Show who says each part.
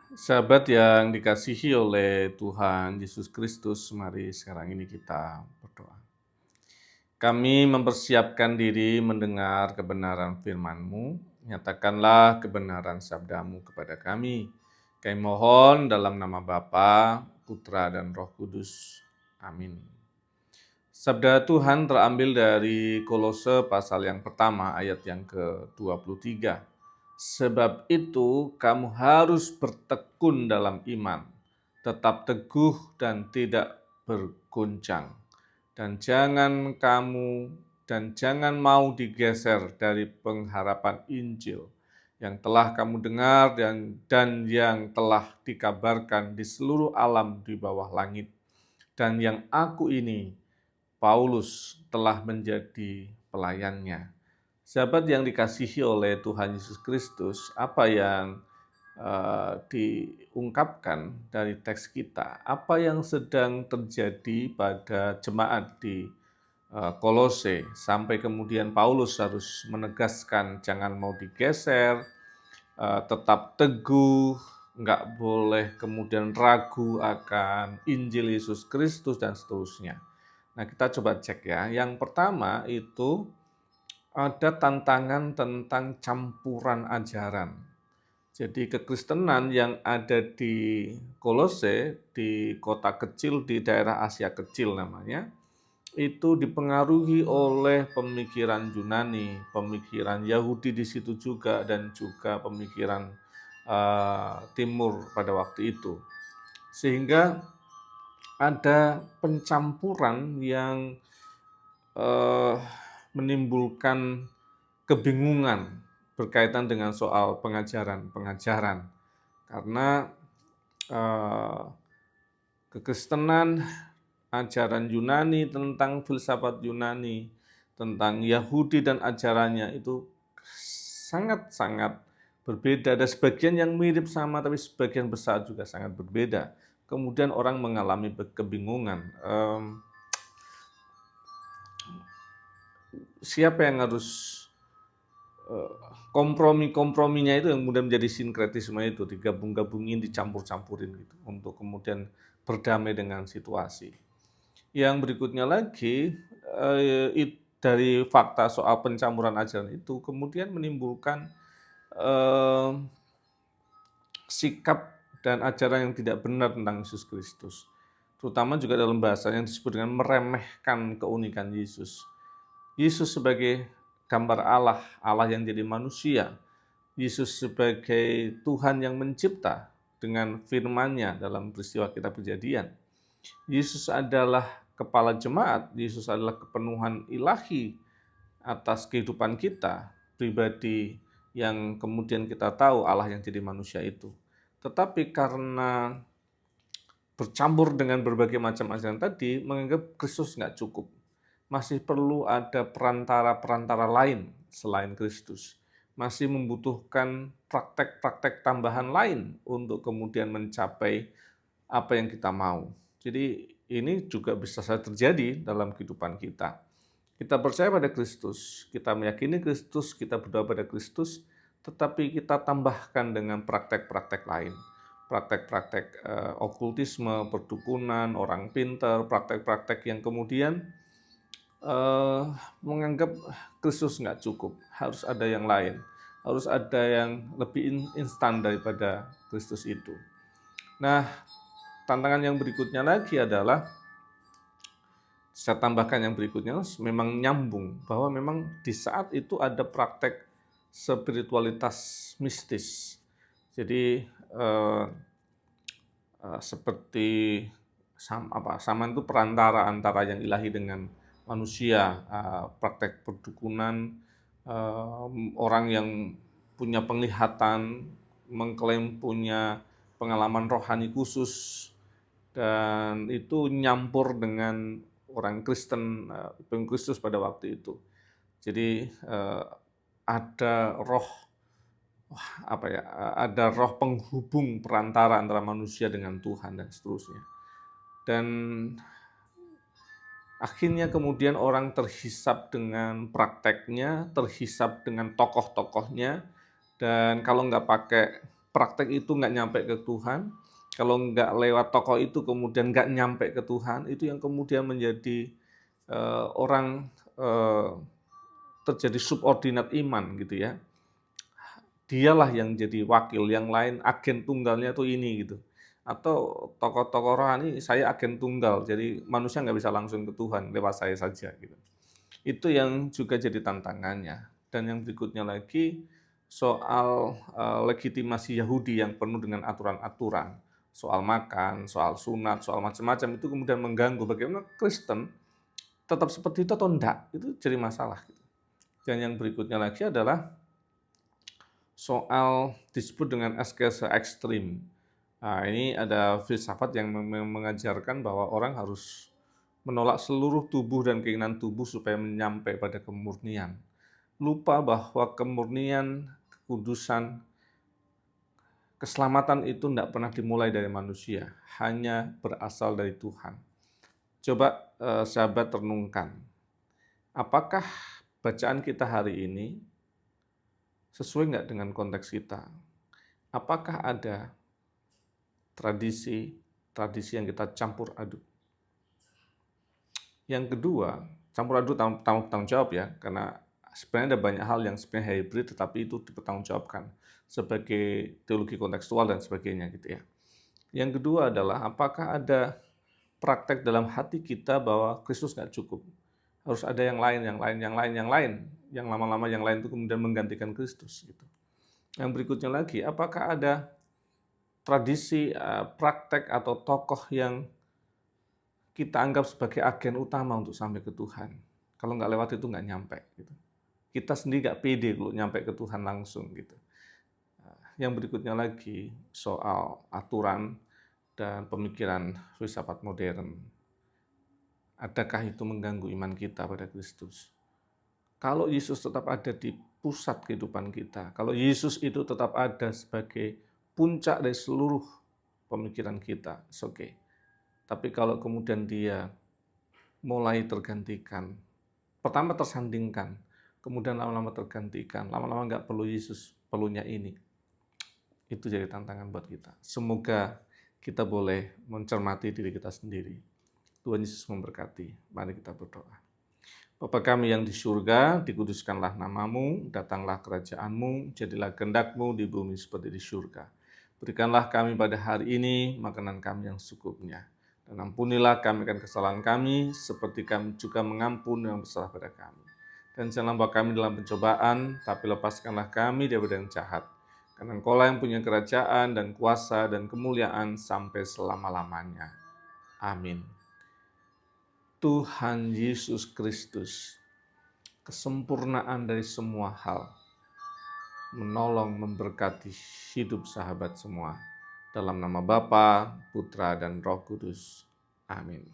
Speaker 1: Sahabat yang dikasihi oleh Tuhan Yesus Kristus, mari sekarang ini kita berdoa. Kami mempersiapkan diri mendengar kebenaran firman-Mu, nyatakanlah kebenaran sabda-Mu kepada kami. Kami mohon dalam nama Bapa, Putra, dan Roh Kudus. Amin. Sabda Tuhan terambil dari Kolose pasal yang pertama ayat yang ke-23. Sebab itu kamu harus bertekun dalam iman, tetap teguh dan tidak bergoncang. Dan jangan mau digeser dari pengharapan Injil yang telah kamu dengar dan yang telah dikabarkan di seluruh alam di bawah langit. Dan yang aku ini, Paulus, telah menjadi pelayannya. Sahabat yang dikasihi oleh Tuhan Yesus Kristus, apa yang diungkapkan dari teks kita, apa yang sedang terjadi pada jemaat di Kolose, sampai kemudian Paulus harus menegaskan jangan mau digeser, tetap teguh, nggak boleh kemudian ragu akan Injil Yesus Kristus dan seterusnya. Nah, kita coba cek ya. Yang pertama itu ada tantangan tentang campuran ajaran. Jadi kekristenan yang ada di Kolose, di kota kecil di daerah Asia Kecil namanya, itu dipengaruhi oleh pemikiran Yunani, pemikiran Yahudi di situ juga, dan juga pemikiran Timur pada waktu itu. Sehingga ada pencampuran yang eh, menimbulkan kebingungan berkaitan dengan soal pengajaran. Karena eh, kekristenan, ajaran Yunani tentang filsafat Yunani, tentang Yahudi dan ajarannya itu sangat-sangat berbeda. Ada sebagian yang mirip sama, tapi sebagian besar juga sangat berbeda. Kemudian orang mengalami kebingungan. Siapa yang harus komprominya itu yang kemudian menjadi sinkretisme itu, digabung-gabungin, dicampur-campurin gitu, untuk kemudian berdamai dengan situasi. Yang berikutnya lagi, dari fakta soal pencampuran ajaran itu kemudian menimbulkan sikap dan ajaran yang tidak benar tentang Yesus Kristus. Terutama juga dalam bahasa yang disebut dengan meremehkan keunikan Yesus. Yesus sebagai gambar Allah, Allah yang jadi manusia. Yesus sebagai Tuhan yang mencipta dengan firman-Nya dalam peristiwa kitab Kejadian. Yesus adalah kepala jemaat, Yesus adalah kepenuhan ilahi atas kehidupan kita pribadi yang kemudian kita tahu Allah yang jadi manusia itu. Tetapi karena bercampur dengan berbagai macam ajaran tadi, menganggap Kristus nggak cukup. Masih perlu ada perantara-perantara lain selain Kristus. Masih membutuhkan praktek-praktek tambahan lain untuk kemudian mencapai apa yang kita mau. Jadi ini juga bisa saja terjadi dalam kehidupan kita. Kita percaya pada Kristus, kita meyakini Kristus, kita berdoa pada Kristus, tetapi kita tambahkan dengan praktek-praktek lain. Praktek-praktek okultisme, perdukunan, orang pintar, praktek-praktek yang kemudian menganggap Kristus nggak cukup, harus ada yang lain, harus ada yang lebih instan daripada Kristus itu. Nah, tantangan yang berikutnya lagi adalah, saya tambahkan yang berikutnya, memang nyambung, bahwa memang di saat itu ada praktek spiritualitas mistis. Jadi seperti saman itu perantara antara yang ilahi dengan manusia, praktek perdukunan, orang yang punya penglihatan, mengklaim punya pengalaman rohani khusus, dan itu nyampur dengan orang Kristen, pengikut pada waktu itu. Jadi ada roh ada roh penghubung perantara antara manusia dengan Tuhan dan seterusnya. Dan akhirnya kemudian orang terhisap dengan prakteknya, terhisap dengan tokoh-tokohnya, dan kalau nggak pakai praktek itu nggak nyampe ke Tuhan, kalau nggak lewat tokoh itu kemudian nggak nyampe ke Tuhan, itu yang kemudian menjadi orang terjadi subordinat iman gitu ya. Dialah yang jadi wakil, yang lain agen tunggalnya tuh ini gitu. Atau tokoh-tokoh rohani saya agen tunggal, jadi manusia nggak bisa langsung ke Tuhan lewat saya saja gitu. Itu yang juga jadi tantangannya. Dan yang berikutnya lagi soal legitimasi Yahudi yang penuh dengan aturan-aturan, soal makan, soal sunat, soal macam-macam itu kemudian mengganggu bagaimana Kristen tetap seperti itu atau enggak, itu jadi masalah. Dan yang berikutnya lagi adalah soal disebut dengan askese ekstrim. Nah, ini ada filsafat yang mengajarkan bahwa orang harus menolak seluruh tubuh dan keinginan tubuh supaya menyampai pada kemurnian. Lupa bahwa kemurnian, kekudusan, keselamatan itu tidak pernah dimulai dari manusia, hanya berasal dari Tuhan. Coba sahabat renungkan, apakah bacaan kita hari ini sesuai nggak dengan konteks kita? Apakah ada tradisi yang kita campur aduk? Yang kedua, campur aduk tanggung jawab ya, karena sebenarnya ada banyak hal yang sebenarnya hybrid tetapi itu dipertanggungjawabkan sebagai teologi kontekstual dan sebagainya gitu ya. Yang kedua adalah apakah ada praktek dalam hati kita bahwa Kristus nggak cukup. Harus ada yang lain, yang lama-lama yang lain itu kemudian menggantikan Kristus gitu. Yang berikutnya lagi, apakah ada tradisi, praktek atau tokoh yang kita anggap sebagai agen utama untuk sampai ke Tuhan. Kalau nggak lewat itu nggak nyampe. Gitu. Kita sendiri nggak pede kalau nyampe ke Tuhan langsung. Gitu. Yang berikutnya lagi soal aturan dan pemikiran filsafat modern. Adakah itu mengganggu iman kita pada Kristus? Kalau Yesus tetap ada di pusat kehidupan kita, kalau Yesus itu tetap ada sebagai puncak dari seluruh pemikiran kita, it's okay. Tapi kalau kemudian dia mulai tergantikan, pertama tersandingkan, kemudian lama-lama tergantikan, lama-lama nggak perlu Yesus, perlunya ini. Itu jadi tantangan buat kita. Semoga kita boleh mencermati diri kita sendiri. Tuhan Yesus memberkati. Mari kita berdoa. Bapa kami yang di surga, dikuduskanlah namamu, datanglah kerajaanmu, jadilah kehendak-mu di bumi seperti di surga. Berikanlah kami pada hari ini makanan kami yang secukupnya. Dan ampunilah kami akan kesalahan kami, seperti kami juga mengampuni yang bersalah pada kami. Dan jangan bawa kami dalam pencobaan, tapi lepaskanlah kami daripada yang jahat. Karena Engkaulah yang punya kerajaan dan kuasa dan kemuliaan sampai selama-lamanya. Amin. Tuhan Yesus Kristus, kesempurnaan dari semua hal, menolong, memberkati hidup sahabat semua. Dalam nama Bapa, Putra, dan Roh Kudus. Amin.